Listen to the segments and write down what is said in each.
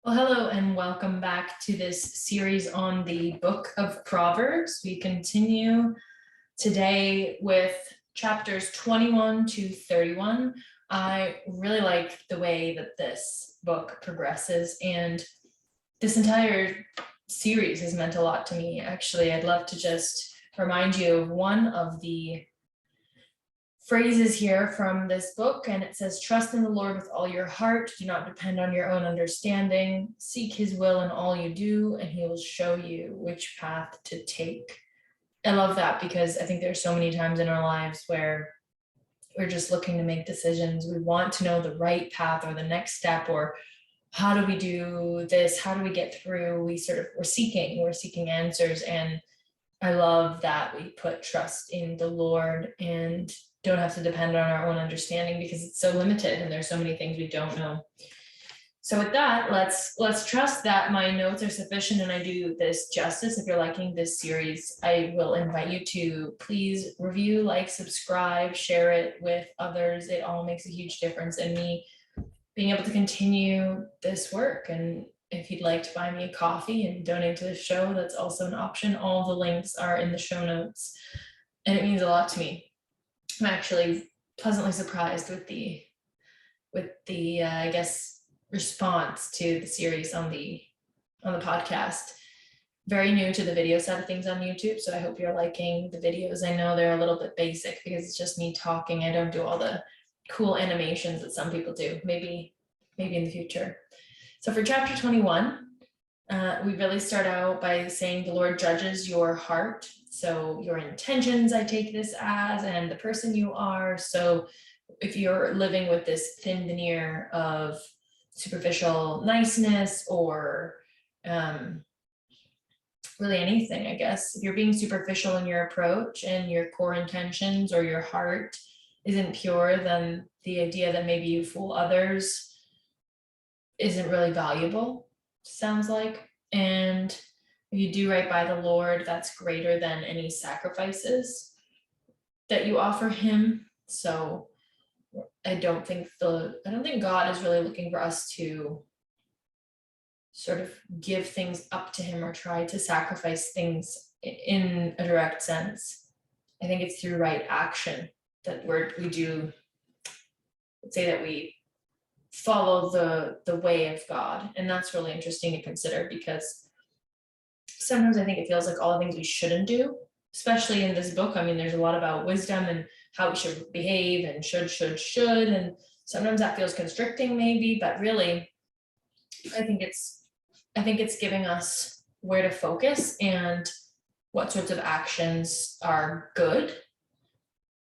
Well, hello and welcome back to this series on the book of Proverbs. We continue today with chapters 21 to 31. I really like the way that this book progresses, and this entire series has meant a lot to me. Actually, I'd love to just remind you of one of the phrases here from this book, and it says, "Trust in the Lord with all your heart. Do not depend on your own understanding. Seek his will in all you do, and he will show you which path to take." I love that because I think there's so many times in our lives where we're just looking to make decisions. We want to know the right path or the next step, or how do we do this? How do we get through? We're seeking answers. And I love that we put trust in the Lord and don't have to depend on our own understanding because it's so limited and there's so many things we don't know. So with that, let's trust that my notes are sufficient and I do this justice. If you're liking this series, I will invite you to please review, like, subscribe, share it with others. It all makes a huge difference in me being able to continue this work. And if you'd like to buy me a coffee and donate to the show, that's also an option. All the links are in the show notes, and it means a lot to me. I'm actually pleasantly surprised with the I guess response to the series on the podcast. Very new to the video side of things on YouTube, so I hope you're liking the videos. I know they're a little bit basic because it's just me talking. I don't do all the cool animations that some people do. Maybe in the future. So for chapter 21, we really start out by saying the Lord judges your heart. So your intentions, I take this as, and the person you are. So if you're living with this thin veneer of superficial niceness or really anything, I guess, if you're being superficial in your approach and your core intentions or your heart isn't pure, then the idea that maybe you fool others isn't really valuable, sounds like. And if you do right by the Lord, that's greater than any sacrifices that you offer him. So I don't think God is really looking for us to sort of give things up to him or try to sacrifice things in a direct sense. I think it's through right action that we do, let's say that we follow the way of God. And that's really interesting to consider because sometimes I think it feels like all the things we shouldn't do, especially in this book. I mean, there's a lot about wisdom and how we should behave and should. And sometimes that feels constricting maybe, but really, I think it's giving us where to focus and what sorts of actions are good,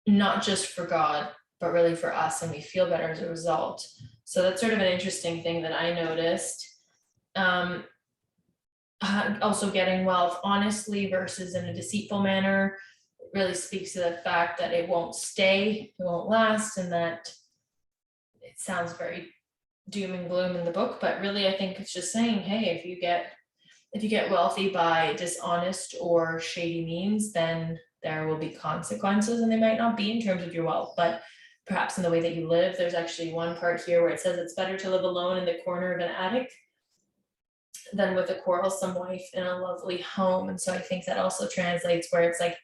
not just for God, but really for us, and we feel better as a result. So that's sort of an interesting thing that I noticed. Also getting wealth honestly versus in a deceitful manner really speaks to the fact that it won't stay, it won't last, and that it sounds very doom and gloom in the book, but really I think it's just saying, hey, if you get wealthy by dishonest or shady means, then there will be consequences, and they might not be in terms of your wealth, but perhaps in the way that you live. There's actually one part here where it says it's better to live alone in the corner of an attic than with a quarrelsome wife in a lovely home. And so I think that also translates where it's like,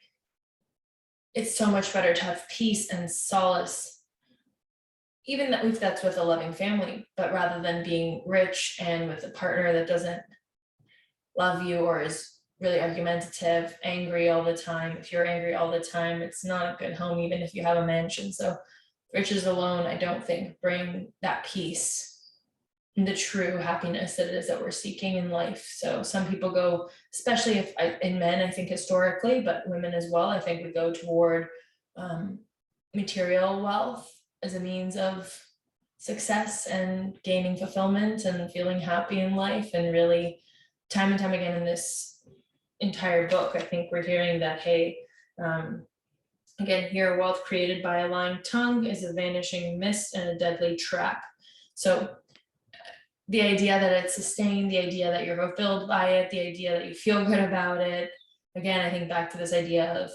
it's so much better to have peace and solace, even if that's with a loving family, but rather than being rich and with a partner that doesn't love you or is really argumentative, angry all the time. If you're angry all the time, it's not a good home, even if you have a mansion. So riches alone, I don't think, bring that peace and the true happiness that it is that we're seeking in life. So some people go, especially in men, I think historically, but women as well, I think we go toward material wealth as a means of success and gaining fulfillment and feeling happy in life. And really, time and time again in this entire book, I think we're hearing that, hey, again, here, wealth created by a lying tongue is a vanishing mist and a deadly trap. So the idea that it's sustained, the idea that you're fulfilled by it, the idea that you feel good about it. Again, I think back to this idea of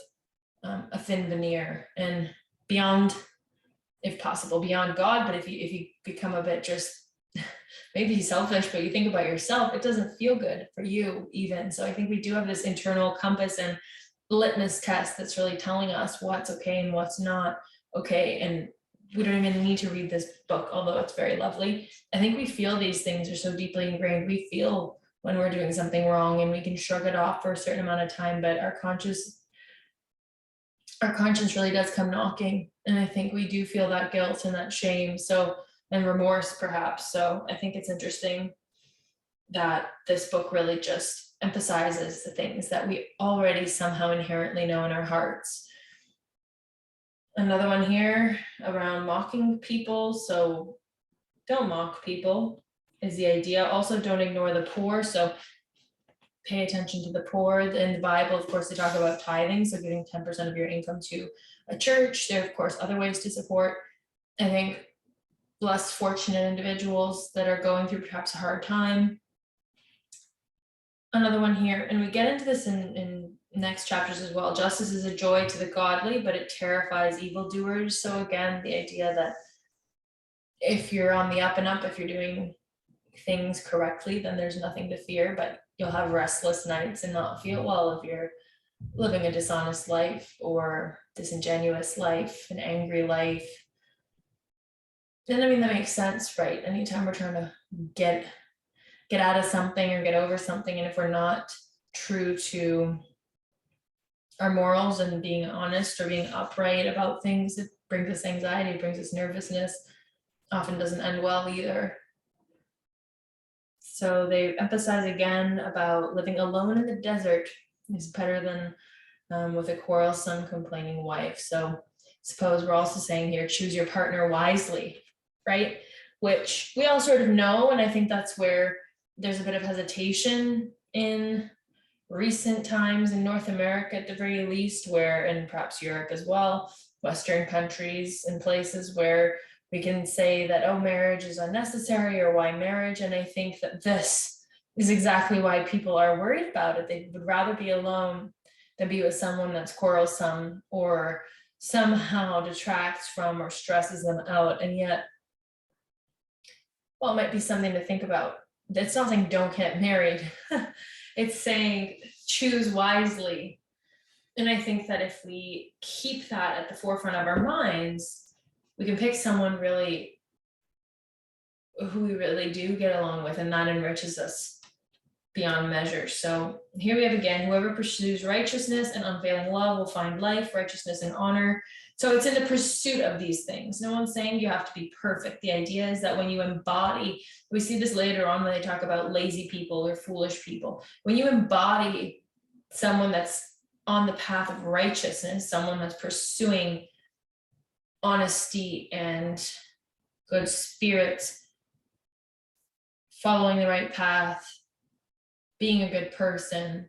a thin veneer and beyond, if possible, beyond God. But if you become a bit just maybe selfish, but you think about yourself, it doesn't feel good for you even. So I think we do have this internal compass and litmus test that's really telling us what's okay and what's not okay. And we don't even need to read this book, although it's very lovely. I think we feel these things are so deeply ingrained. We feel when we're doing something wrong, and we can shrug it off for a certain amount of time, but our conscience really does come knocking. And I think we do feel that guilt and that shame, so, and remorse perhaps. So I think it's interesting that this book really just emphasizes the things that we already somehow inherently know in our hearts. Another one here around mocking people. So don't mock people is the idea. Also, don't ignore the poor. So pay attention to the poor. In the Bible, of course, they talk about tithing, so giving 10% of your income to a church. There are, of course, other ways to support, I think, less fortunate individuals that are going through perhaps a hard time. Another one here, and we get into this in next chapters as well. Justice is a joy to the godly, but it terrifies evildoers. So again, the idea that if you're on the up and up, if you're doing things correctly, then there's nothing to fear, but you'll have restless nights and not feel well if you're living a dishonest life or disingenuous life, an angry life. And I mean, that makes sense, right? Anytime we're trying to get out of something or get over something, and if we're not true to our morals and being honest or being upright about things, it brings us anxiety, it brings us nervousness, often doesn't end well either. So they emphasize again about living alone in the desert is better than with a quarrelsome, complaining wife. So suppose we're also saying here, choose your partner wisely, right? Which we all sort of know, and I think that's where there's a bit of hesitation in recent times in North America at the very least, where, and perhaps Europe as well, Western countries and places where we can say that, oh, marriage is unnecessary, or why marriage? And I think that this is exactly why people are worried about it. They would rather be alone than be with someone that's quarrelsome or somehow detracts from or stresses them out. And yet, well, it might be something to think about. It's not saying don't get married. It's saying choose wisely. And I think that if we keep that at the forefront of our minds, we can pick someone really who we really do get along with, and that enriches us beyond measure. So here we have again, whoever pursues righteousness and unfailing love will find life, righteousness, and honor. So it's in the pursuit of these things. No one's saying you have to be perfect. The idea is that when you embody, we see this later on when they talk about lazy people or foolish people. When you embody someone that's on the path of righteousness, someone that's pursuing honesty and good spirits, following the right path, being a good person,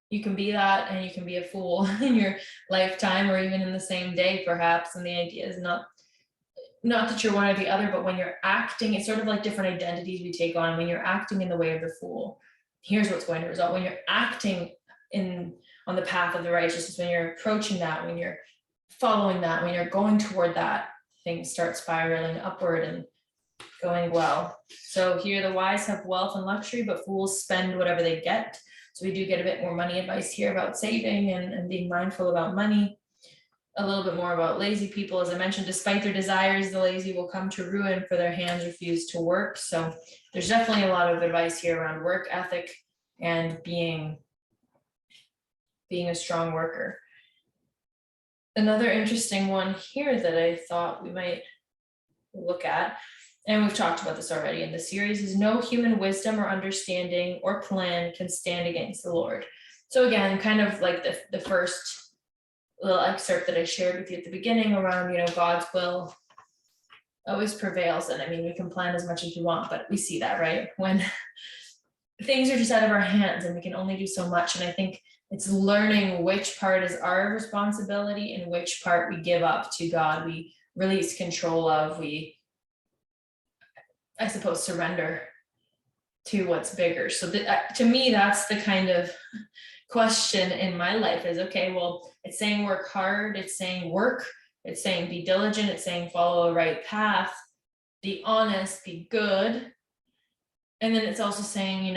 you can be that, and you can be a fool in your lifetime or even in the same day perhaps. And the idea is not that you're one or the other, but when you're acting, it's sort of like different identities we take on. When you're acting in the way of the fool, here's what's going to result. When you're acting on the path of the righteousness, when you're approaching that, when you're following that, when you're going toward that, things start spiraling upward and going well. So here the wise have wealth and luxury, but fools spend whatever they get. So we do get a bit more money advice here about saving and being mindful about money. A little bit more about lazy people. As I mentioned, despite their desires, the lazy will come to ruin, for their hands refuse to work. So there's definitely a lot of advice here around work ethic and being a strong worker. Another interesting one here that I thought we might look at, and we've talked about this already in the series, is no human wisdom or understanding or plan can stand against the Lord. So again, kind of like the first little excerpt that I shared with you at the beginning around, God's will always prevails. And I mean, we can plan as much as we want, but we see that, right? When things are just out of our hands and we can only do so much. And I think it's learning which part is our responsibility and which part we give up to God, we release control of, we, I suppose, surrender to what's bigger. So to me, that's the kind of question in my life is, okay, well, it's saying work hard, it's saying work, it's saying be diligent, it's saying follow a right path. be honest, be good. And then it's also saying,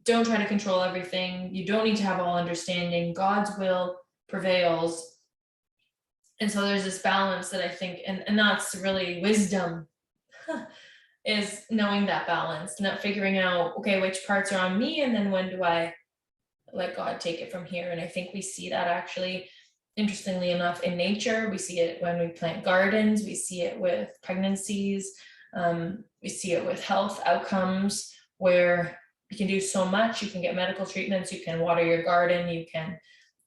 don't try to control everything. You don't need to have all understanding. God's will prevails. And so there's this balance that I think, and that's really wisdom, is knowing that balance, not figuring out, okay, which parts are on me, and then when do I let God take it from here? And I think we see that actually, interestingly enough, in nature. We see it when we plant gardens, we see it with pregnancies, we see it with health outcomes, where you can do so much. You can get medical treatments, you can water your garden, you can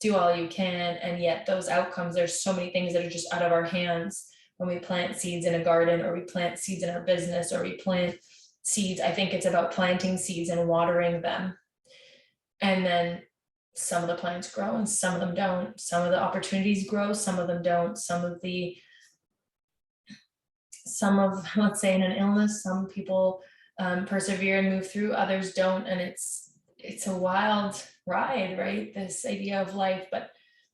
do all you can, and yet those outcomes, there's so many things that are just out of our hands when we plant seeds in a garden, or we plant seeds in our business, or we plant seeds. I think it's about planting seeds and watering them. And then some of the plants grow and some of them don't. Some of the opportunities grow, some of them don't. Some of, let's say in an illness, some people persevere and move through, others don't. And it's a wild ride, right? This idea of life. But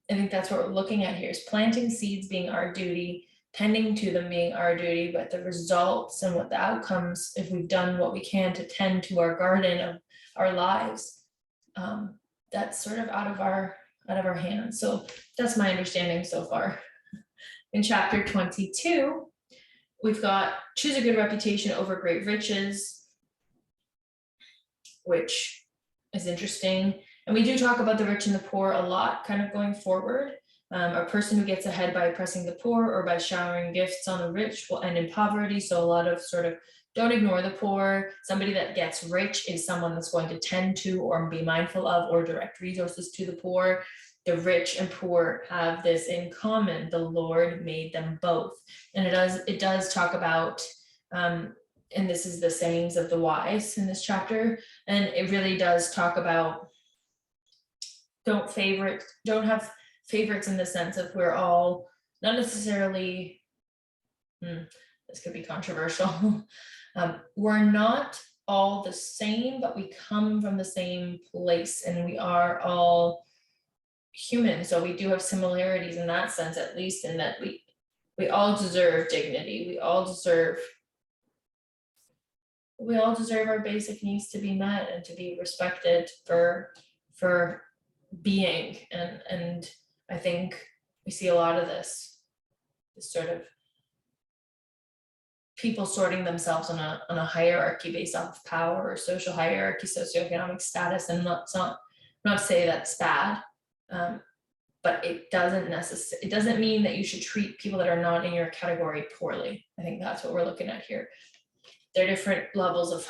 I think that's what we're looking at here, is planting seeds being our duty, tending to them being our duty, but the results and what the outcomes, if we've done what we can to tend to our garden of our lives, that's sort of out of our hands. So that's my understanding so far. In chapter 22, we've got choose a good reputation over great riches, which is interesting. And we do talk about the rich and the poor a lot, kind of going forward. A person who gets ahead by oppressing the poor or by showering gifts on the rich will end in poverty. So a lot of sort of, don't ignore the poor. Somebody that gets rich is someone that's going to tend to or be mindful of or direct resources to the poor. The rich and poor have this in common: the Lord made them both. And it does talk about, and this is the sayings of the wise in this chapter, and it really does talk about don't have favorites, in the sense of we're all not necessarily, this could be controversial, we're not all the same, but we come from the same place and we are all human. So we do have similarities in that sense, at least in that we all deserve dignity. We all deserve our basic needs to be met and to be respected for being. And I think we see a lot of this sort of people sorting themselves on a hierarchy based off of power or social hierarchy, socioeconomic status. And not to say that's bad, but it doesn't mean that you should treat people that are not in your category poorly. I think that's what we're looking at here. There are different levels of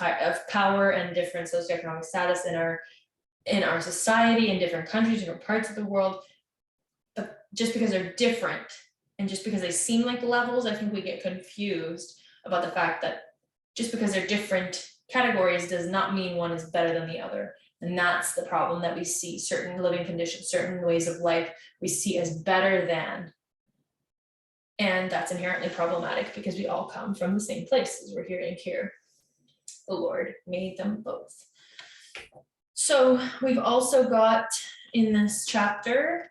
power and different socioeconomic status in our society, in different countries, different parts of the world. But just because they're different and just because they seem like levels, I think we get confused about the fact that just because they're different categories does not mean one is better than the other. And that's the problem, that we see certain living conditions, certain ways of life we see as better than. And that's inherently problematic because we all come from the same place, as we're hearing here. The Lord made them both. So we've also got in this chapter,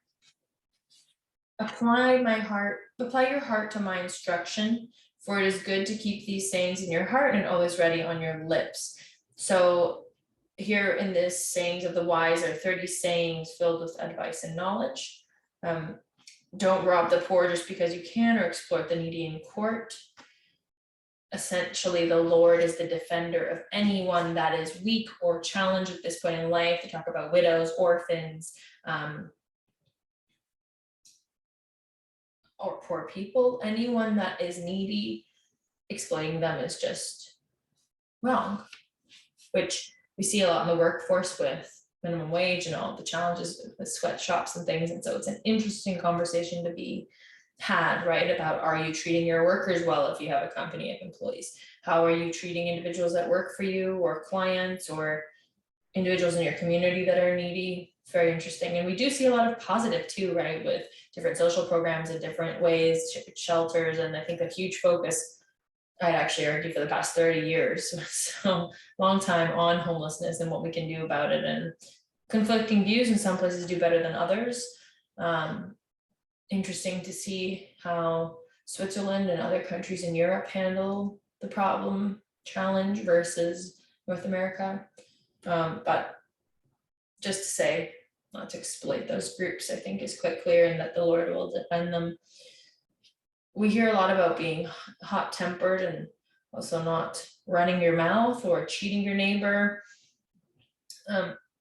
apply your heart to my instruction, for it is good to keep these sayings in your heart and always ready on your lips. So here in this sayings of the wise are 30 sayings filled with advice and knowledge. Don't rob the poor just because you can, or exploit the needy in court. Essentially, the Lord is the defender of anyone that is weak or challenged at this point in life. They talk about widows, orphans, or poor people. Anyone that is needy, exploiting them is just wrong, which we see a lot in the workforce with minimum wage and all the challenges with sweatshops and things. And so it's an interesting conversation to be had, right? About, are you treating your workers well if you have a company of employees? How are you treating individuals that work for you, or clients, or individuals in your community that are needy? It's very interesting. And we do see a lot of positive too, right? With different social programs in different ways, shelters, and I think a huge focus, I'd actually argue, for the past 30 years, so long time, on homelessness and what we can do about it, and conflicting views. In some places do better than others. Interesting to see how Switzerland and other countries in Europe handle the problem challenge versus North America. But just to say, not to exploit those groups, I think is quite clear, and that the Lord will defend them. We hear a lot about being hot-tempered and also not running your mouth or cheating your neighbor.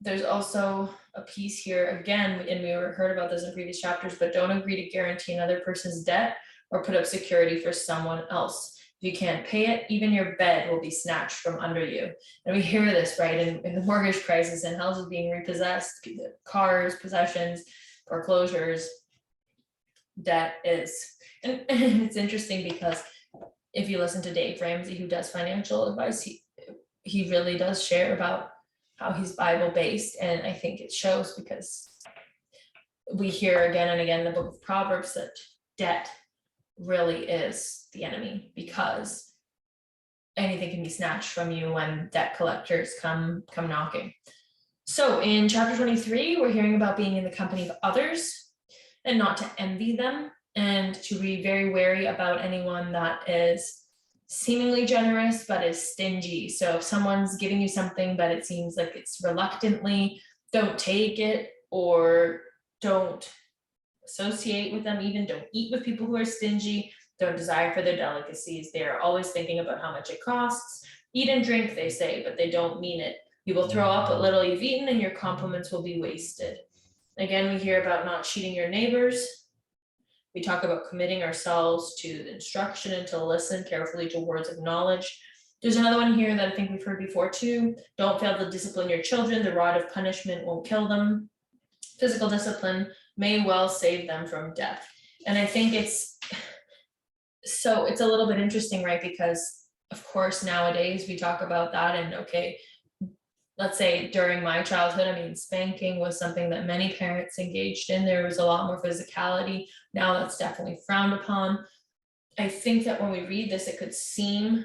There's also a piece here again, and we heard about this in previous chapters, but don't agree to guarantee another person's debt or put up security for someone else. If you can't pay it, even your bed will be snatched from under you. And we hear this, right, in the mortgage crisis, and houses being repossessed, cars, possessions, foreclosures, debt is. And it's interesting because if you listen to Dave Ramsey, who does financial advice, he really does share about how he's Bible-based, and I think it shows because we hear again and again in the book of Proverbs that debt really is the enemy, because anything can be snatched from you when debt collectors come knocking. So in chapter 23, we're hearing about being in the company of others and not to envy them, and to be very wary about anyone that is seemingly generous but is stingy. So if someone's giving you something but it seems like it's reluctantly, don't take it, or don't associate with them. Even don't eat with people who are stingy. Don't desire for their delicacies. They are always thinking about how much it costs. Eat and drink, they say, but they don't mean it. You will throw up what little you've eaten, and your compliments will be wasted. Again, we hear about not cheating your neighbors. We talk about committing ourselves to the instruction and to listen carefully to words of knowledge. There's another one here that I think we've heard before too. Don't fail to discipline your children. The rod of punishment won't kill them. Physical discipline may well save them from death. And I think it's a little bit interesting, right? Because of course nowadays we talk about that, and okay, let's say during my childhood, I mean, spanking was something that many parents engaged in. There was a lot more physicality. Now that's definitely frowned upon. I think that when we read this, it could seem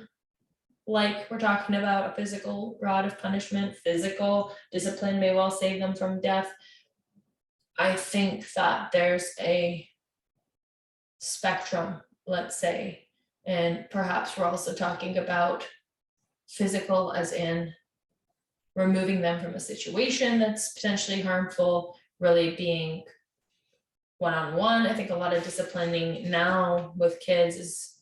like we're talking about a physical rod of punishment. Physical discipline may well save them from death. I think that there's a spectrum, let's say, and perhaps we're also talking about physical as in removing them from a situation that's potentially harmful, really being one-on-one. I think a lot of disciplining now with kids is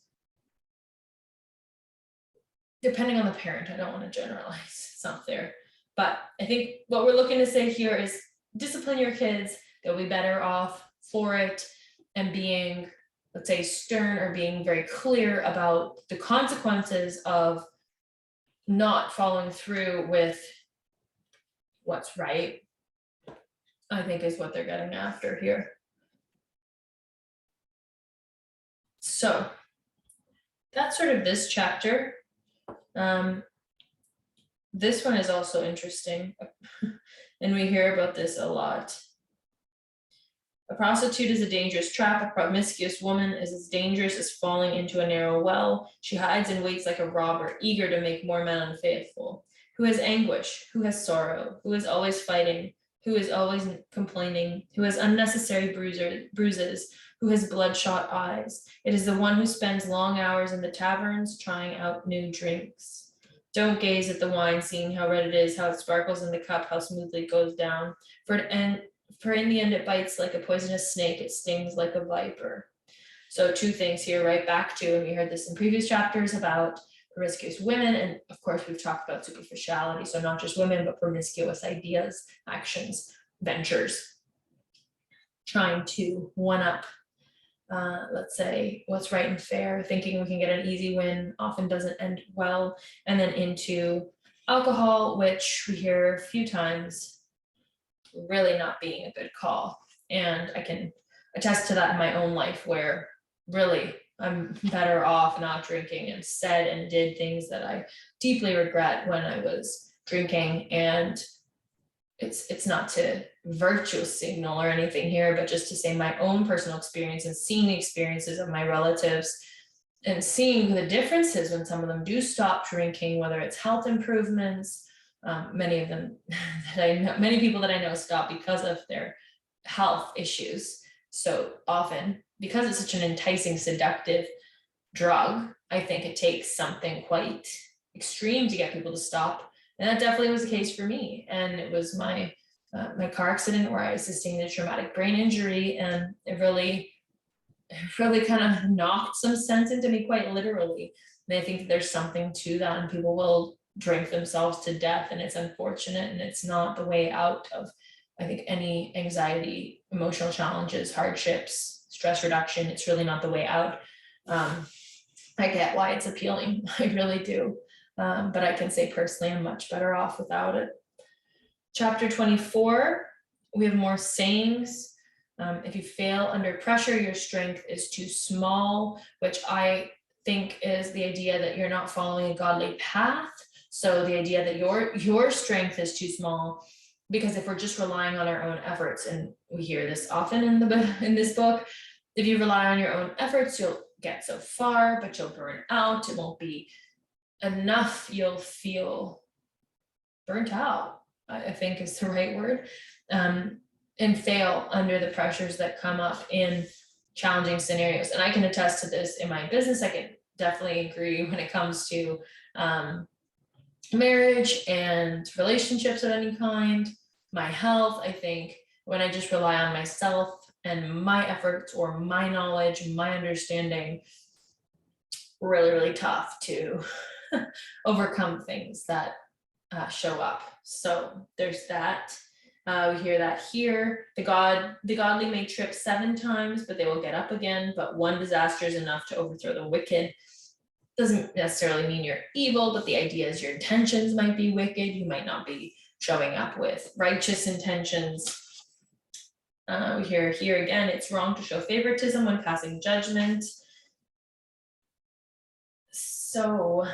depending on the parent. I don't want to generalize, it's not fair. But I think what we're looking to say here is discipline your kids. They'll be better off for it, and being, let's say, stern or being very clear about the consequences of not following through with what's right, I think is what they're getting after here. So that's sort of this chapter. This one is also interesting, and we hear about this a lot. A prostitute is a dangerous trap. A promiscuous woman is as dangerous as falling into a narrow well. She hides and waits like a robber, eager to make more men unfaithful. Who has anguish? Who has sorrow? Who is always fighting? Who is always complaining? Who has unnecessary bruises? Who has bloodshot eyes? It is the one who spends long hours in the taverns trying out new drinks. Don't gaze at the wine, seeing how red it is, how it sparkles in the cup, how smoothly it goes down. For in the end it bites like a poisonous snake, it stings like a viper. So two things here, right back to, and we heard this in previous chapters about promiscuous women, and of course we've talked about superficiality, so not just women, but promiscuous ideas, actions, ventures, trying to one-up, let's say, what's right and fair, thinking we can get an easy win, often doesn't end well, and then into alcohol, which we hear a few times, really not being a good call. And I can attest to that in my own life, where really I'm better off not drinking, and said and did things that I deeply regret when I was drinking. And it's not to virtue signal or anything here, but just to say my own personal experience and seeing the experiences of my relatives and seeing the differences when some of them do stop drinking, whether it's health improvements. Many of them that I know, many people that I know stop because of their health issues. So often, because it's such an enticing, seductive drug, I think it takes something quite extreme to get people to stop. And that definitely was the case for me. And it was my car accident where I sustained a traumatic brain injury, and it really kind of knocked some sense into me, quite literally. And I think that there's something to that, and people will drink themselves to death, and it's unfortunate, and it's not the way out of, I think, any anxiety, emotional challenges, hardships, stress reduction. It's really not the way out. I get why it's appealing, I really do. But I can say personally, I'm much better off without it. Chapter 24, we have more sayings. If you fail under pressure, your strength is too small, which I think is the idea that you're not following a godly path. So the idea that your strength is too small, because if we're just relying on our own efforts, and we hear this often in this book, if you rely on your own efforts, you'll get so far, but you'll burn out. It won't be enough. You'll feel burnt out, I think is the right word, and fail under the pressures that come up in challenging scenarios. And I can attest to this in my business. I can definitely agree when it comes to marriage and relationships of any kind, my health. I think when I just rely on myself and my efforts or my knowledge, my understanding, really, really tough to overcome things that show up. So there's that. We hear that here. The godly may trip 7 times, but they will get up again. But one disaster is enough to overthrow the wicked. Doesn't necessarily mean you're evil, but the idea is your intentions might be wicked. You might not be showing up with righteous intentions. We hear here again, it's wrong to show favoritism when passing judgment. So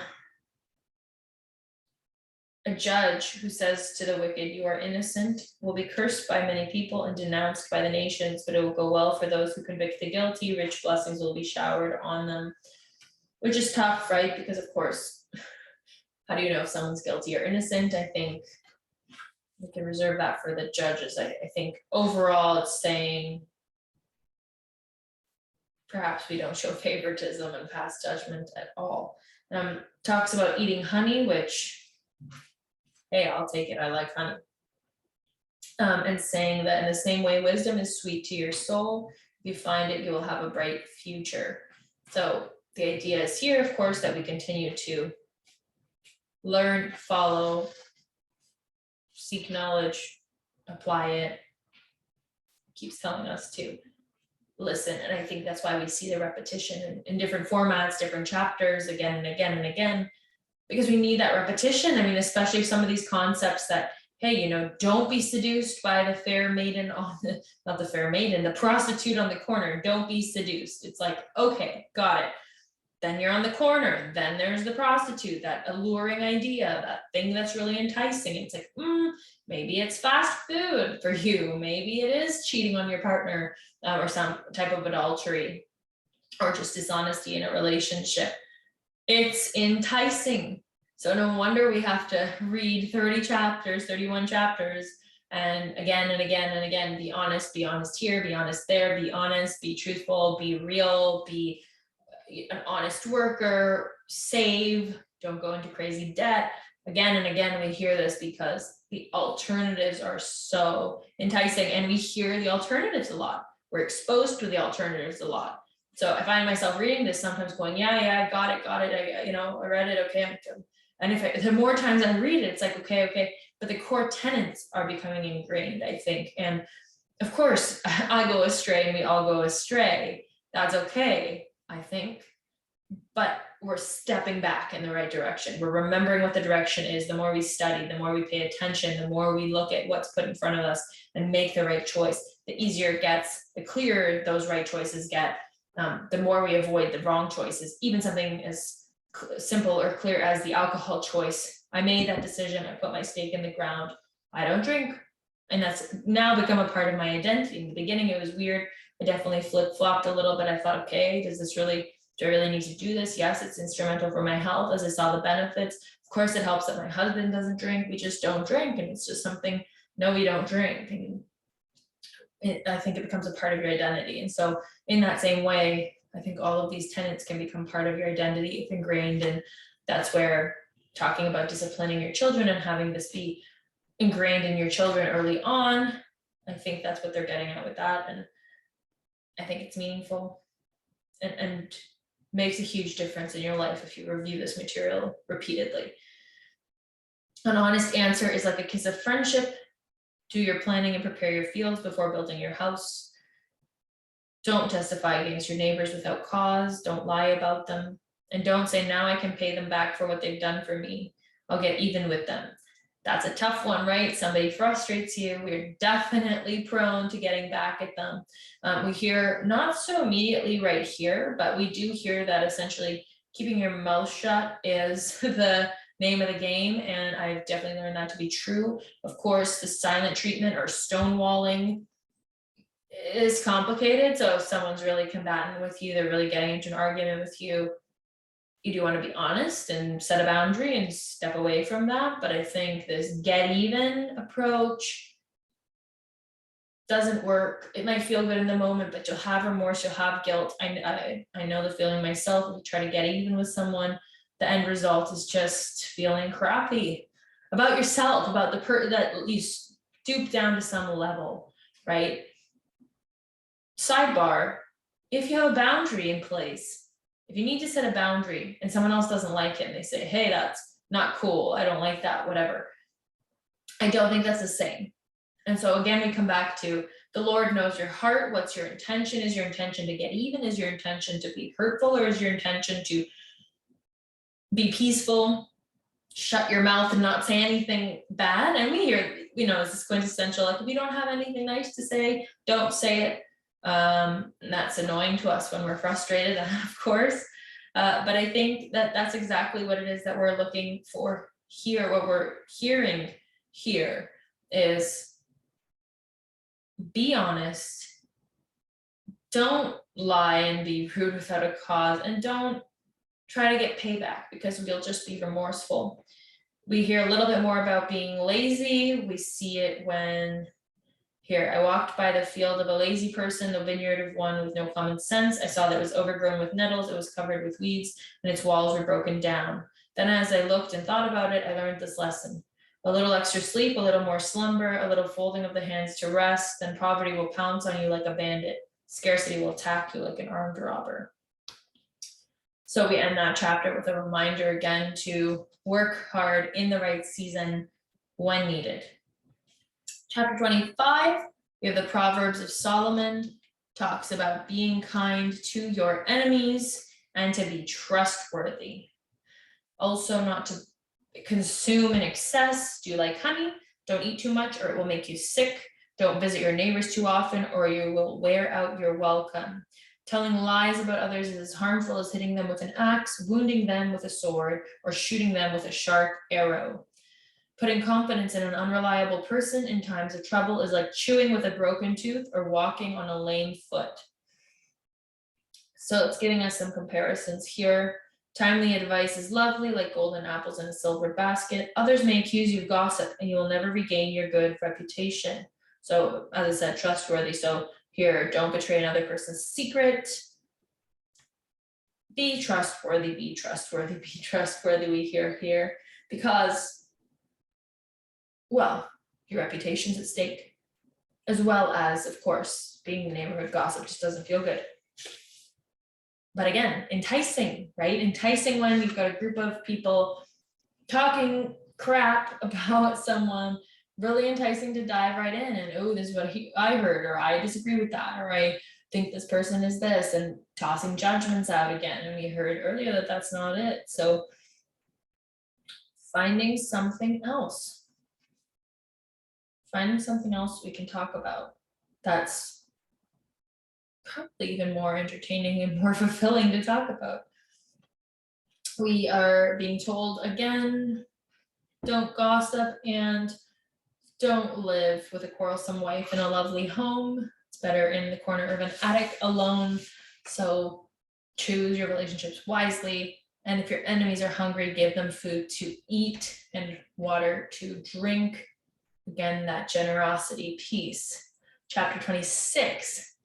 a judge who says to the wicked, you are innocent, will be cursed by many people and denounced by the nations, but it will go well for those who convict the guilty. Rich blessings will be showered on them, which is tough, right? Because of course, how do you know if someone's guilty or innocent? I think we can reserve that for the judges. I think overall it's saying perhaps we don't show favoritism and pass judgment at all. Talks about eating honey, which, hey, I'll take it, I like honey. And saying that in the same way wisdom is sweet to your soul, if you find it, you will have a bright future. So the idea is here, of course, that we continue to learn, follow, seek knowledge, apply it. Keeps telling us to listen. And I think that's why we see the repetition in different formats, different chapters, again and again and again, because we need that repetition. I mean, especially some of these concepts that, hey, don't be seduced by the fair maiden not the fair maiden, the prostitute on the corner. Don't be seduced. It's like, okay, got it. Then you're on the corner. Then there's the prostitute, that alluring idea, that thing that's really enticing. It's like, maybe it's fast food for you. Maybe it is cheating on your partner or some type of adultery or just dishonesty in a relationship. It's enticing. So no wonder we have to read 30 chapters, 31 chapters, and again and again and again, be honest here, be honest there, be honest, be truthful, be real, be an honest worker, save, don't go into crazy debt. Again and again, we hear this because the alternatives are so enticing, and we hear the alternatives a lot. We're exposed to the alternatives a lot. So I find myself reading this sometimes going, yeah, I got it. I read it. Okay. And the more times I read it, it's like, okay. But the core tenets are becoming ingrained, I think. And of course, I go astray and we all go astray. That's okay, I think. But we're stepping back in the right direction. We're remembering what the direction is. The more we study, the more we pay attention, the more we look at what's put in front of us and make the right choice, the easier it gets, the clearer those right choices get. The more we avoid the wrong choices, even something as simple or clear as the alcohol choice. I made that decision. I put my stake in the ground. I don't drink. And that's now become a part of my identity. In the beginning, it was weird. I definitely flip-flopped a little bit. I thought, okay, do I really need to do this? Yes, it's instrumental for my health as I saw the benefits. Of course, it helps that my husband doesn't drink. We just don't drink. And it's just something, no, we don't drink. And I think it becomes a part of your identity. And so in that same way, I think all of these tenets can become part of your identity if ingrained, and that's where talking about disciplining your children and having this be ingrained in your children early on, I think that's what they're getting at with that. And I think it's meaningful and makes a huge difference in your life if you review this material repeatedly. An honest answer is like a kiss of friendship. Do your planning and prepare your fields before building your house. Don't testify against your neighbors without cause. Don't lie about them. And don't say, now I can pay them back for what they've done for me. I'll get even with them. That's a tough one, right? Somebody frustrates you. We're definitely prone to getting back at them. We hear, not so immediately right here, but we do hear that essentially keeping your mouth shut is the name of the game. And I've definitely learned that to be true. Of course, the silent treatment or stonewalling is complicated. So if someone's really combatant with you, they're really getting into an argument with you, you do want to be honest and set a boundary and step away from that. But I think this get even approach doesn't work. It might feel good in the moment, but you'll have remorse, you'll have guilt. I know the feeling myself. If you try to get even with someone, the end result is just feeling crappy about yourself, about the that you stoop down to some level, right? Sidebar, if you have a boundary in place, if you need to set a boundary and someone else doesn't like it and they say, hey, that's not cool, I don't like that, whatever, I don't think that's the same. And so again, we come back to the Lord knows your heart. What's your intention? Is your intention to get even? Is your intention to be hurtful? Or is your intention to be peaceful, shut your mouth and not say anything bad? And we hear, is this quintessential, like if you don't have anything nice to say, don't say it. And that's annoying to us when we're frustrated, of course. But I think that that's exactly what it is that we're looking for here. What we're hearing here is be honest, don't lie and be rude without a cause, and don't try to get payback because we'll just be remorseful. We hear a little bit more about being lazy. We see it when here, I walked by the field of a lazy person, the vineyard of one with no common sense. I saw that it was overgrown with nettles, it was covered with weeds, and its walls were broken down. Then as I looked and thought about it, I learned this lesson. A little extra sleep, a little more slumber, a little folding of the hands to rest, then poverty will pounce on you like a bandit. Scarcity will attack you like an armed robber. So we end that chapter with a reminder again to work hard in the right season when needed. Chapter 25, we have the Proverbs of Solomon, talks about being kind to your enemies and to be trustworthy. Also not to consume in excess. Do you like honey? Don't eat too much or it will make you sick. Don't visit your neighbors too often or you will wear out your welcome. Telling lies about others is as harmful as hitting them with an axe, wounding them with a sword, or shooting them with a sharp arrow. Putting confidence in an unreliable person in times of trouble is like chewing with a broken tooth or walking on a lame foot. So it's giving us some comparisons here. Timely advice is lovely, like golden apples in a silver basket. Others may accuse you of gossip and you will never regain your good reputation. So as I said, trustworthy. So here, don't betray another person's secret. Be trustworthy, be trustworthy, be trustworthy, we hear here, because, well, your reputation's at stake, as well as, of course, being the neighborhood gossip just doesn't feel good. But again, enticing, right? Enticing when you've got a group of people talking crap about someone, really enticing to dive right in and, oh, this is what I heard, or I disagree with that, or I think this person is this, and tossing judgments out again. And we heard earlier that that's not it. So finding something else we can talk about that's probably even more entertaining and more fulfilling to talk about. We are being told again, don't gossip and don't live with a quarrelsome wife in a lovely home. It's better in the corner of an attic alone. So choose your relationships wisely. And if your enemies are hungry, give them food to eat and water to drink. Again, that generosity piece. Chapter 26.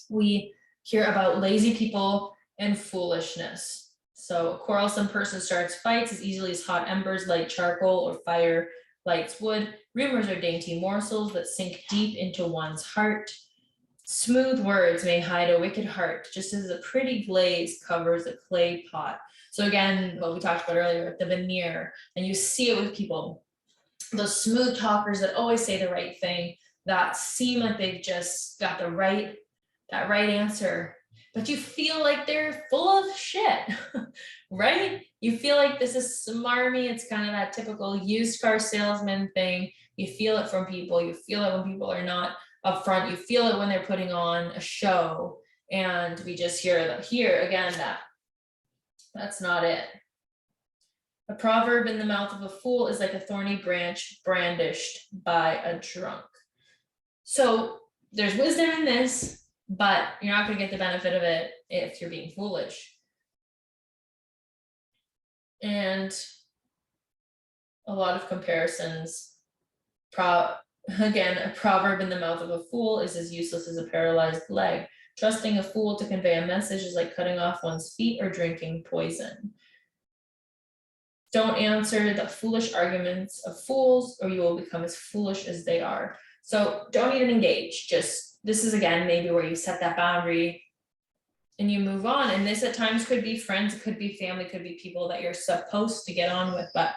We hear about lazy people and foolishness. So a quarrelsome person starts fights as easily as hot embers light charcoal or fire lights wood. Rumors are dainty morsels that sink deep into one's heart. Smooth words may hide a wicked heart, just as a pretty glaze covers a clay pot. So again, what we talked about earlier, the veneer, and you see it with people, those smooth talkers that always say the right thing, that seem like they've just got that right answer, but you feel like they're full of shit, right? You feel like this is smarmy. It's kind of that typical used car salesman thing. You feel it from people. You feel it when people are not upfront. You feel it when they're putting on a show, and we just hear again that that's not it. A proverb in the mouth of a fool is like a thorny branch brandished by a drunk. So there's wisdom in this, but you're not going to get the benefit of it if you're being foolish. And a lot of comparisons. Again, a proverb in the mouth of a fool is as useless as a paralyzed leg. Trusting a fool to convey a message is like cutting off one's feet or drinking poison. Don't answer the foolish arguments of fools, or you will become as foolish as they are. So don't even engage. Just, this is again maybe where you set that boundary and you move on. And this at times could be friends, it could be family, could be people that you're supposed to get on with. But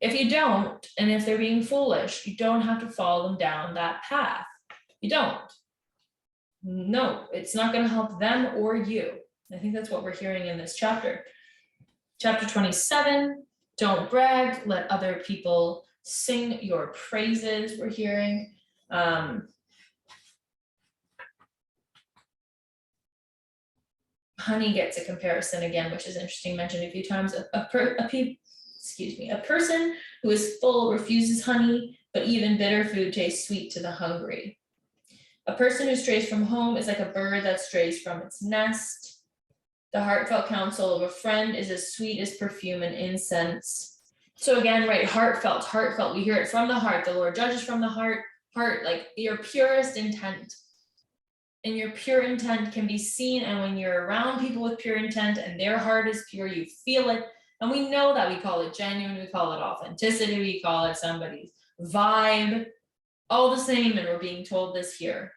if you don't, and if they're being foolish, you don't have to follow them down that path. You don't. No, it's not going to help them or you. I think that's what we're hearing in this chapter. Chapter 27, don't brag, let other people sing your praises, we're hearing. Honey gets a comparison again, which is interesting, mentioned a few times. A person who is full refuses honey, but even bitter food tastes sweet to the hungry. A person who strays from home is like a bird that strays from its nest. The heartfelt counsel of a friend is as sweet as perfume and incense. So again, right, heartfelt, we hear it from the heart. The Lord judges from the heart, like your purest intent. And your pure intent can be seen, and when you're around people with pure intent and their heart is pure, you feel it. And we know that. We call it genuine, we call it authenticity, we call it somebody's vibe, all the same, and we're being told this here.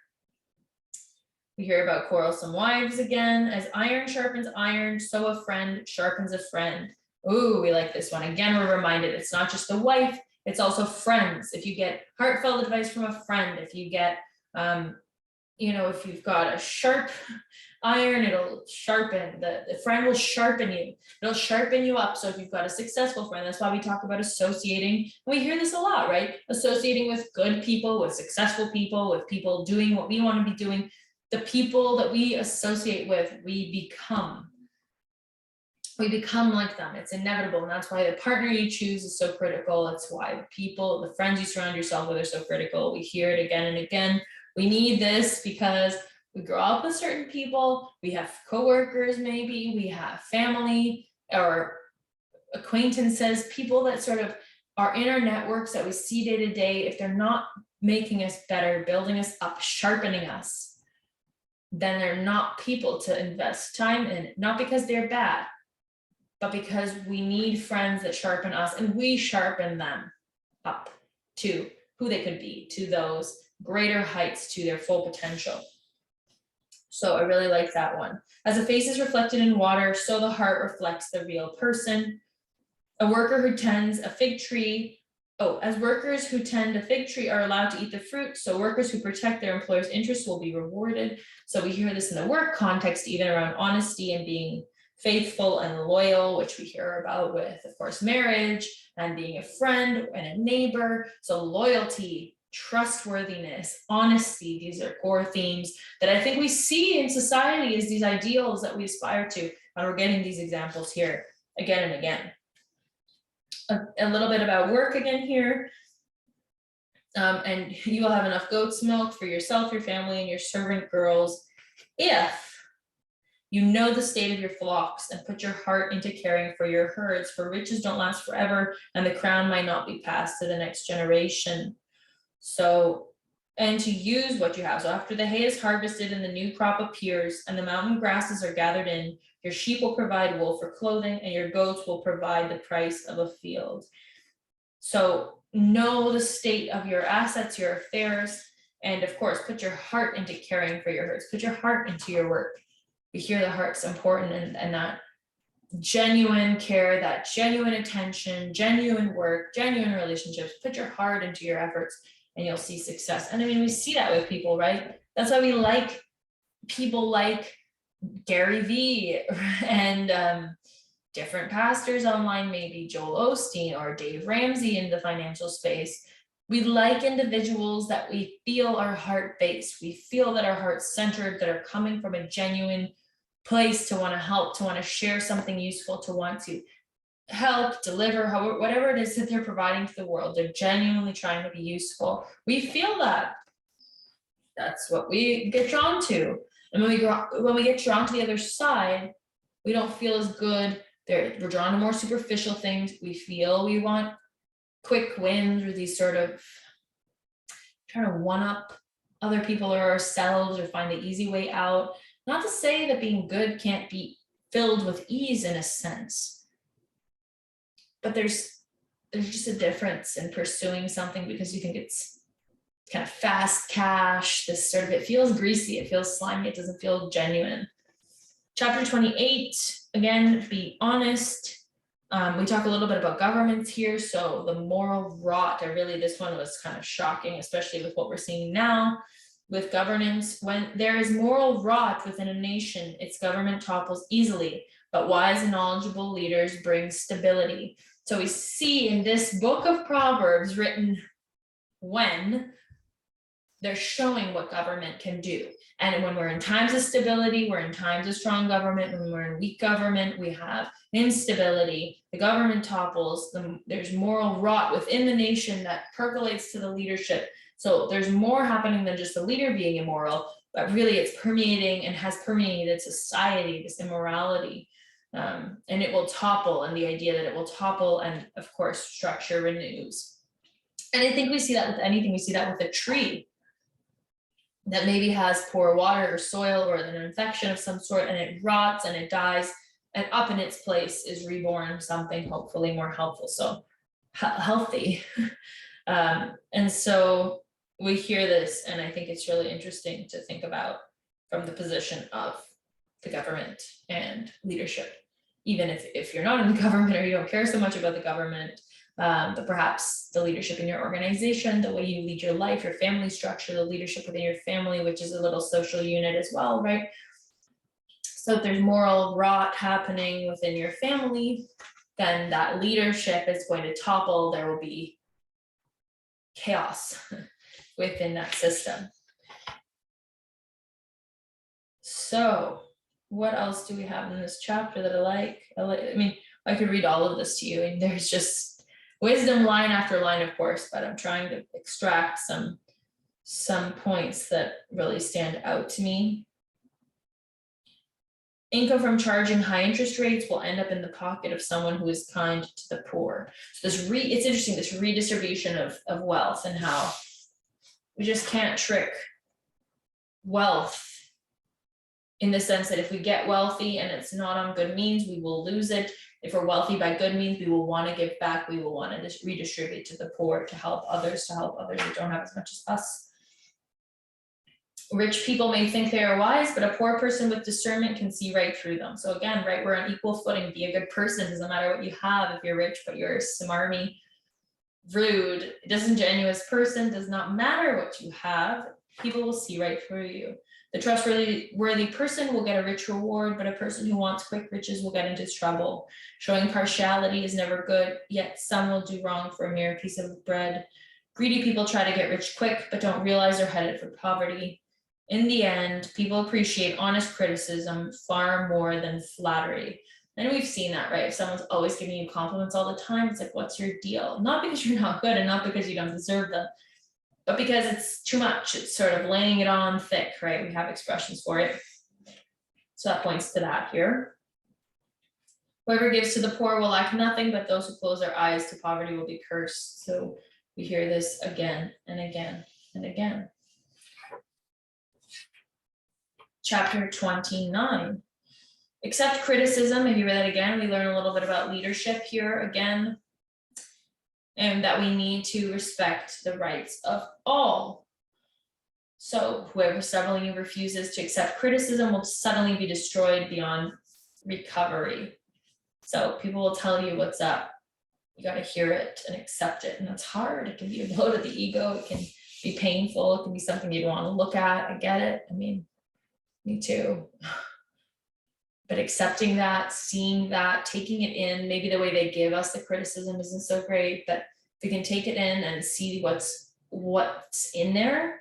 We hear about quarrelsome wives again. As iron sharpens iron, so a friend sharpens a friend. Ooh, we like this one. Again, we're reminded it's not just the wife, it's also friends. If you get heartfelt advice from a friend, if you get, if you've got a sharp iron, it'll sharpen, the friend will sharpen you. It'll sharpen you up. So if you've got a successful friend, that's why we talk about associating. We hear this a lot, right? Associating with good people, with successful people, with people doing what we want to be doing. The people that we associate with, we become like them. It's inevitable. And that's why the partner you choose is so critical. That's why the friends you surround yourself with are so critical. We hear it again and again. We need this because we grow up with certain people. We have coworkers, maybe we have family or acquaintances, people that sort of are in our networks that we see day to day. If they're not making us better, building us up, sharpening us, then they're not people to invest time in, not because they're bad, but because we need friends that sharpen us, and we sharpen them up to who they could be, to those greater heights, to their full potential. So I really like that one. As a face is reflected in water, so the heart reflects the real person. A worker who tends a fig tree, as workers who tend a fig tree are allowed to eat the fruit, so workers who protect their employer's interests will be rewarded. So we hear this in the work context, even around honesty and being faithful and loyal, which we hear about with, of course, marriage and being a friend and a neighbor. So loyalty, trustworthiness, honesty, these are core themes that I think we see in society as these ideals that we aspire to. And we're getting these examples here again and again. A little bit about work again here. And you will have enough goat's milk for yourself, your family, and your servant girls if you know the state of your flocks and put your heart into caring for your herds, for riches don't last forever and the crown might not be passed to the next generation. So and to use what you have. So after the hay is harvested and the new crop appears and the mountain grasses are gathered in, your sheep will provide wool for clothing and your goats will provide the price of a field. So know the state of your assets, your affairs, and of course, put your heart into caring for your herds, put your heart into your work. We hear the heart's important, and that genuine care, that genuine attention, genuine work, genuine relationships, put your heart into your efforts and you'll see success. And I mean, we see that with people, right? That's why we like people like Gary Vee and different pastors online, maybe Joel Osteen or Dave Ramsey in the financial space. We like individuals that we feel are heart-based. We feel that our heart's centered, that are coming from a genuine place to want to help, to want to share something useful, to want to help, deliver, however, whatever it is that they're providing to the world. They're genuinely trying to be useful. We feel that. That's what we get drawn to. And when we get drawn to the other side, we don't feel as good. We're drawn to more superficial things. We feel we want quick wins, or these sort of trying to one up other people or ourselves, or find the easy way out. Not to say that being good can't be filled with ease in a sense, but there's just a difference in pursuing something because you think it's kind of fast cash, this sort of, it feels greasy, it feels slimy, it doesn't feel genuine. Chapter 28, again, be honest. We talk a little bit about governments here. So the moral rot, this one was kind of shocking, especially with what we're seeing now with governance. When there is moral rot within a nation, its government topples easily, but wise and knowledgeable leaders bring stability. So we see in this book of Proverbs, written when they're showing what government can do. And when we're in times of stability, we're in times of strong government. When we're in weak government, we have instability, the government topples, there's moral rot within the nation that percolates to the leadership. So there's more happening than just the leader being immoral, but really it's permeating and has permeated society, this immorality. And it will topple, and the idea that it will topple, and of course, structure renews. And I think we see that with anything. We see that with a tree that maybe has poor water or soil or an infection of some sort, and it rots and it dies, and up in its place is reborn something hopefully more helpful, so healthy. And so we hear this, and I think it's really interesting to think about from the position of the government and leadership, even if you're not in the government or you don't care so much about the government. But perhaps the leadership in your organization, the way you lead your life, your family structure, the leadership within your family, which is a little social unit as well, right? So if there's moral rot happening within your family, then that leadership is going to topple. There will be chaos within that system. So what else do we have in this chapter that I like? I mean, I could read all of this to you, and there's just wisdom line after line, of course, but I'm trying to extract some points that really stand out to me. Income from charging high interest rates will end up in the pocket of someone who is kind to the poor. So it's interesting, this redistribution of wealth, and how we just can't trick wealth, in the sense that if we get wealthy and it's not on good means, we will lose it. If we're wealthy by good means, we will want to give back. We will want to redistribute to the poor, to help others who don't have as much as us. Rich people may think they are wise, but a poor person with discernment can see right through them. So again, right, we're on equal footing. Be a good person. Doesn't matter what you have. If you're rich, but you're smarmy, rude, disingenuous person, does not matter what you have. People will see right through you. The trustworthy person will get a rich reward, but a person who wants quick riches will get into trouble. Showing partiality is never good, yet some will do wrong for a mere piece of bread. Greedy people try to get rich quick, but don't realize they're headed for poverty. In the end, people appreciate honest criticism far more than flattery. And we've seen that, right? If someone's always giving you compliments all the time, it's like, what's your deal? Not because you're not good and not because you don't deserve them, but because it's too much. It's sort of laying it on thick, right? We have expressions for it. So that points to that here. Whoever gives to the poor will lack nothing, but those who close their eyes to poverty will be cursed. So we hear this again and again and again. chapter 29. Accept criticism. If you read that again, we learn a little bit about leadership here again, and that we need to respect the rights of all. So whoever suddenly refuses to accept criticism will suddenly be destroyed beyond recovery. So people will tell you what's up. You got to hear it and accept it. And that's hard. It can be a blow to the ego. It can be painful. It can be something you'd want to look at. I get it. I mean, me too. But accepting that, seeing that, taking it in, maybe the way they give us the criticism isn't so great, but we can take it in and see what's in there.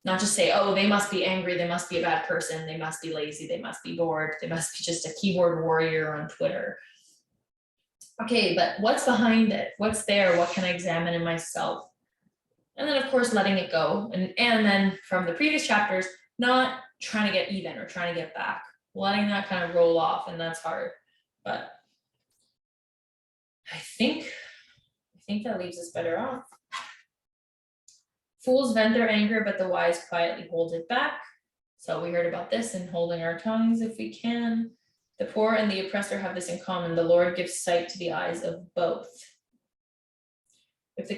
Not just say, oh, they must be angry, they must be a bad person, they must be lazy, they must be bored, they must be just a keyboard warrior on Twitter. Okay, but what's behind it? What's there? What can I examine in myself? And then of course, letting it go. And then from the previous chapters, not trying to get even or trying to get back, letting that kind of roll off, and that's hard. But I think that leaves us better off. Fools vent their anger, but the wise quietly hold it back. So we heard about this in holding our tongues if we can. The poor and the oppressor have this in common. The Lord gives sight to the eyes of both. If a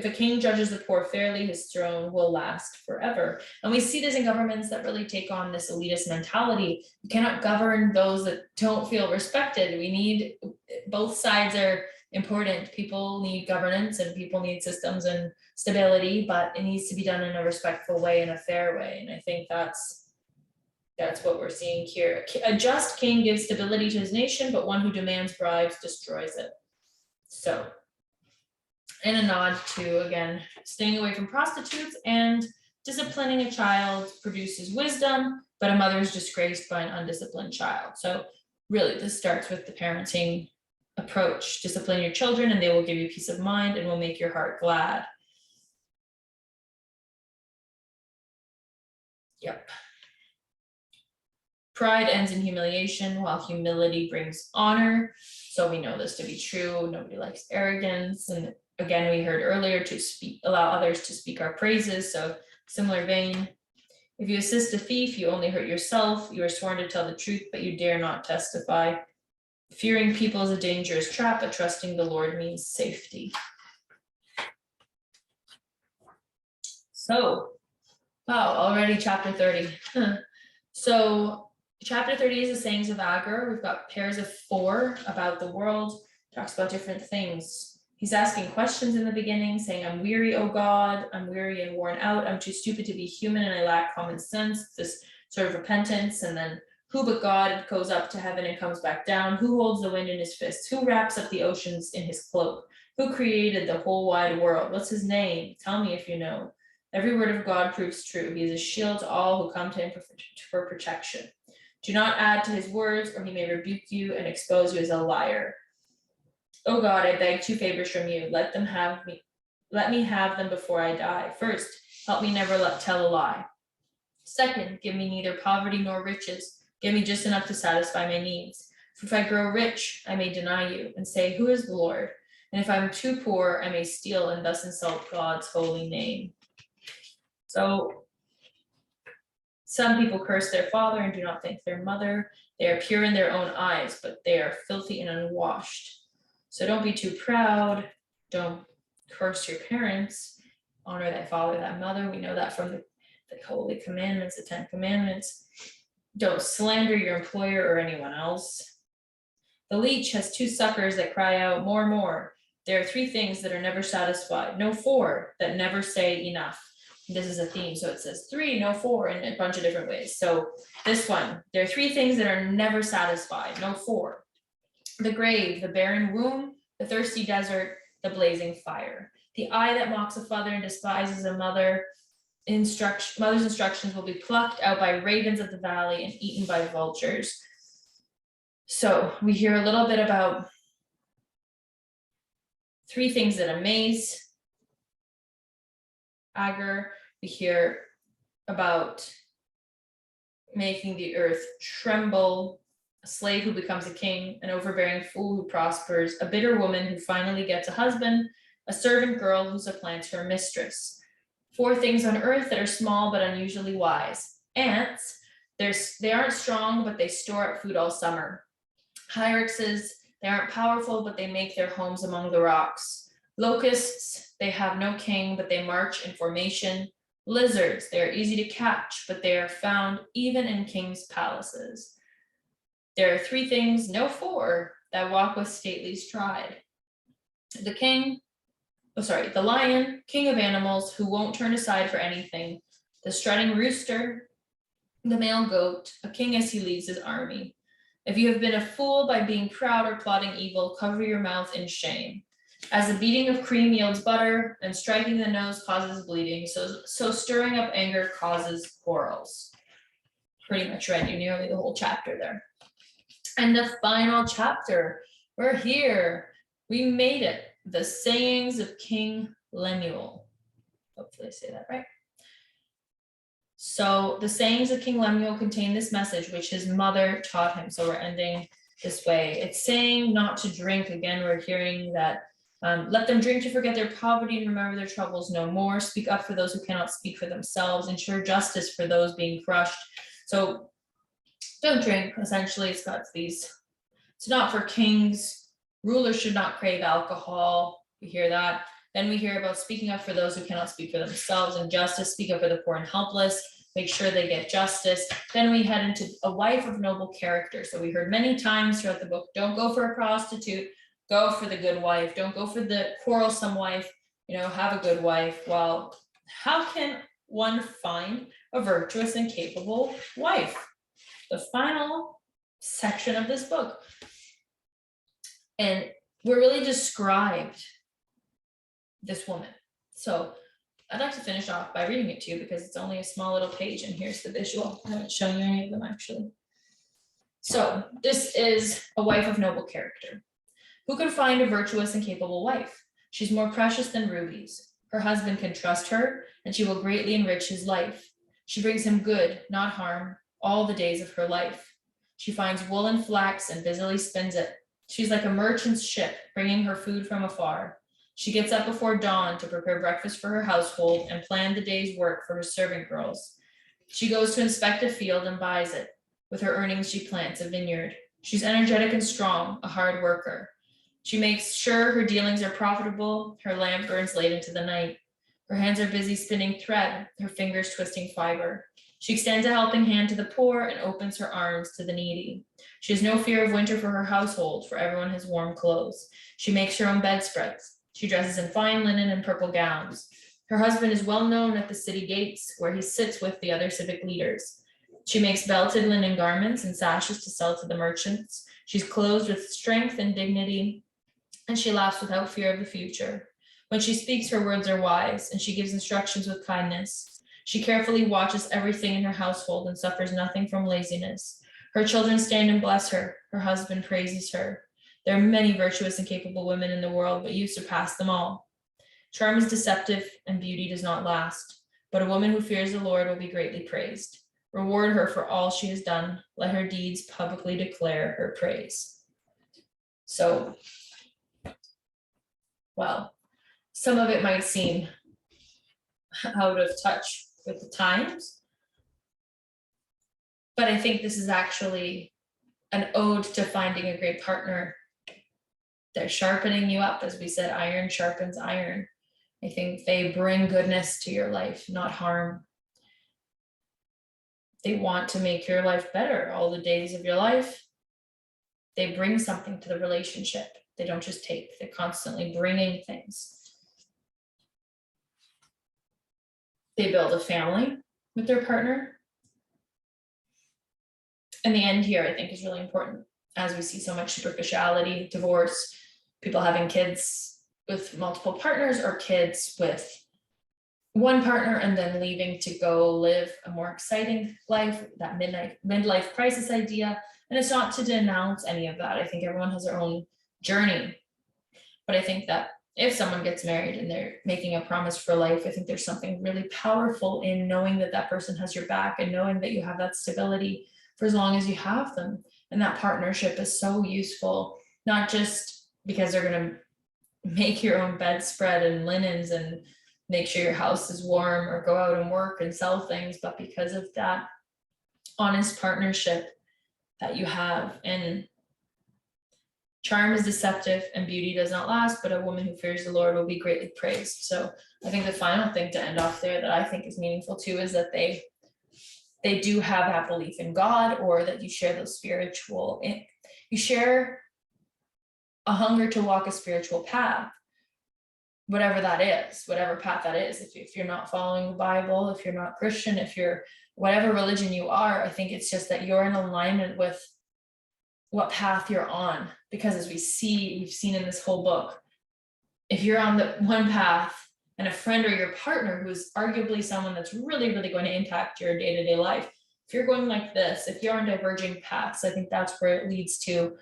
king judges the poor fairly, his throne will last forever. And we see this in governments that really take on this elitist mentality. You cannot govern those that don't feel respected. We need, both sides are important. People need governance and people need systems and stability, but it needs to be done in a respectful way, in a fair way. And I think that's what we're seeing here. A just king gives stability to his nation, but one who demands bribes destroys it. So, and a nod to, again, staying away from prostitutes, and disciplining a child produces wisdom, but a mother is disgraced by an undisciplined child. So really, this starts with the parenting approach. Discipline your children and they will give you peace of mind and will make your heart glad. Yep. Pride ends in humiliation, while humility brings honor. So we know this to be true. Nobody likes arrogance. And again, we heard earlier to allow others to speak our praises. So similar vein. If you assist a thief, you only hurt yourself. You are sworn to tell the truth, but you dare not testify. Fearing people is a dangerous trap, but trusting the Lord means safety. So, wow, already chapter 30. So chapter 30 is the Sayings of Agur. We've got pairs of 4 about the world, talks about different things. He's asking questions in the beginning, saying, I'm weary, O God, I'm weary and worn out. I'm too stupid to be human and I lack common sense. This sort of repentance. And then, who but God goes up to heaven and comes back down? Who holds the wind in his fists? Who wraps up the oceans in his cloak? Who created the whole wide world? What's his name? Tell me if you know. Every word of God proves true. He is a shield to all who come to him for protection. Do not add to his words, or he may rebuke you and expose you as a liar. Oh God, I beg 2 favors from you. Let me have them before I die. First, help me never tell a lie. Second, give me neither poverty nor riches. Give me just enough to satisfy my needs. For if I grow rich, I may deny you and say, who is the Lord? And if I'm too poor, I may steal and thus insult God's holy name. So some people curse their father and do not thank their mother. They are pure in their own eyes, but they are filthy and unwashed. So don't be too proud. Don't curse your parents. Honor thy father, thy mother. We know that from the holy commandments, the 10 commandments. Don't slander your employer or anyone else. The leech has 2 suckers that cry out, more, more. There are 3 things that are never satisfied. No, 4 that never say enough. This is a theme, so it says 3, no 4 in a bunch of different ways. So this one, there are 3 things that are never satisfied, no 4. The grave, the barren womb, the thirsty desert, the blazing fire. The eye that mocks a father and despises a mother. Mother's instructions will be plucked out by ravens of the valley and eaten by vultures. So we hear a little bit about 3 things that amaze Agur. We hear about making the earth tremble, a slave who becomes a king, an overbearing fool who prospers, a bitter woman who finally gets a husband, a servant girl who supplants her mistress. 4 things on earth that are small but unusually wise. Ants, They aren't strong, but they store up food all summer. Hyraxes, they aren't powerful, but they make their homes among the rocks. Locusts, they have no king, but they march in formation. Lizards, they are easy to catch, but they are found even in kings' palaces. There are three things, no four, that walk with stately stride. The lion, king of animals, who won't turn aside for anything. The strutting rooster, the male goat, a king as he leads his army. If you have been a fool by being proud or plotting evil, cover your mouth in shame. As the beating of cream yields butter, and striking the nose causes bleeding, so stirring up anger causes quarrels. Pretty much read you nearly the whole chapter there. And the final chapter, we're here. We made it. The Sayings of King Lemuel. Hopefully I say that right. So the sayings of King Lemuel contain this message which his mother taught him. So we're ending this way. It's saying not to drink. Again, we're hearing that let them drink to forget their poverty and remember their troubles no more. Speak up for those who cannot speak for themselves. Ensure justice for those being crushed. So don't drink. Essentially, it's got these. It's not for kings. Rulers should not crave alcohol. We hear that. Then we hear about speaking up for those who cannot speak for themselves, and justice, speak up for the poor and helpless, make sure they get justice. Then we head into a wife of noble character. So we heard many times throughout the book, don't go for a prostitute, go for the good wife. Don't go for the quarrelsome wife, have a good wife. Well, how can one find a virtuous and capable wife? The final section of this book. And we're really described this woman. So I'd like to finish off by reading it to you because it's only a small little page and here's the visual. I haven't shown you any of them actually. So this is a wife of noble character. Who can find a virtuous and capable wife? She's more precious than rubies. Her husband can trust her and she will greatly enrich his life. She brings him good, not harm, all the days of her life. She finds wool and flax and busily spins it. She's like a merchant's ship, bringing her food from afar. She gets up before dawn to prepare breakfast for her household and plan the day's work for her servant girls. She goes to inspect a field and buys it. With her earnings, she plants a vineyard. She's energetic and strong, a hard worker. She makes sure her dealings are profitable. Her lamp burns late into the night. Her hands are busy spinning thread, her fingers twisting fiber. She extends a helping hand to the poor and opens her arms to the needy. She has no fear of winter for her household, for everyone has warm clothes. She makes her own bedspreads. She dresses in fine linen and purple gowns. Her husband is well known at the city gates, where he sits with the other civic leaders. She makes belted linen garments and sashes to sell to the merchants. She's clothed with strength and dignity, and she laughs without fear of the future. When she speaks, her words are wise, and she gives instructions with kindness. She carefully watches everything in her household and suffers nothing from laziness. Her children stand and bless her. Her husband praises her. There are many virtuous and capable women in the world, but you surpass them all. Charm is deceptive and beauty does not last, but a woman who fears the Lord will be greatly praised. Reward her for all she has done. Let her deeds publicly declare her praise. So, well, some of it might seem out of touch with the times, but I think this is actually an ode to finding a great partner. They're sharpening you up. As we said, iron sharpens iron. I think they bring goodness to your life, not harm. They want to make your life better all the days of your life. They bring something to the relationship. They don't just take, they're constantly bringing things. They build a family with their partner. And the end here, I think, is really important, as we see so much superficiality, divorce, people having kids with multiple partners or kids with one partner and then leaving to go live a more exciting life, that midlife crisis idea. And it's not to denounce any of that. I think everyone has their own journey. But I think that if someone gets married and they're making a promise for life, I think there's something really powerful in knowing that that person has your back and knowing that you have that stability for as long as you have them. And that partnership is so useful, not just because they're going to make your own bedspread and linens and make sure your house is warm or go out and work and sell things, but because of that honest partnership that you have. And charm is deceptive and beauty does not last, but a woman who fears the Lord will be greatly praised. So I think the final thing to end off there that I think is meaningful too is that they do have that belief in God, or that you share those spiritual, you share a hunger to walk a spiritual path, whatever that is, whatever path that is. If you're not following the Bible, if you're not Christian, if you're whatever religion you are, I think it's just that you're in alignment with what path you're on. Because as we've seen in this whole book, if you're on the one path and a friend or your partner who is arguably someone that's really, really going to impact your day-to-day life, if you're going like this, if you're on diverging paths, I think that's where it leads to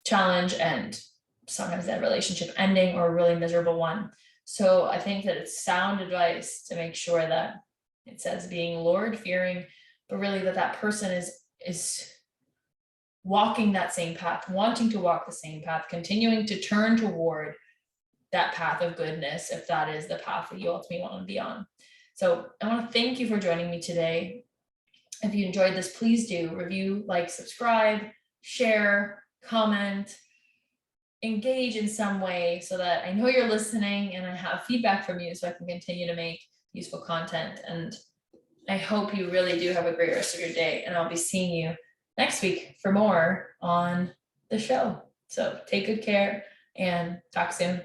challenge and sometimes that relationship ending or a really miserable one. So I think that it's sound advice to make sure that it says being Lord fearing, but really that person is walking that same path, wanting to walk the same path, continuing to turn toward that path of goodness, if that is the path that you ultimately want to be on. So I want to thank you for joining me today. If you enjoyed this, please do review, like, subscribe, share, comment, engage in some way so that I know you're listening and I have feedback from you so I can continue to make useful content. And I hope you really do have a great rest of your day, and I'll be seeing you next week for more on the show. So take good care and talk soon.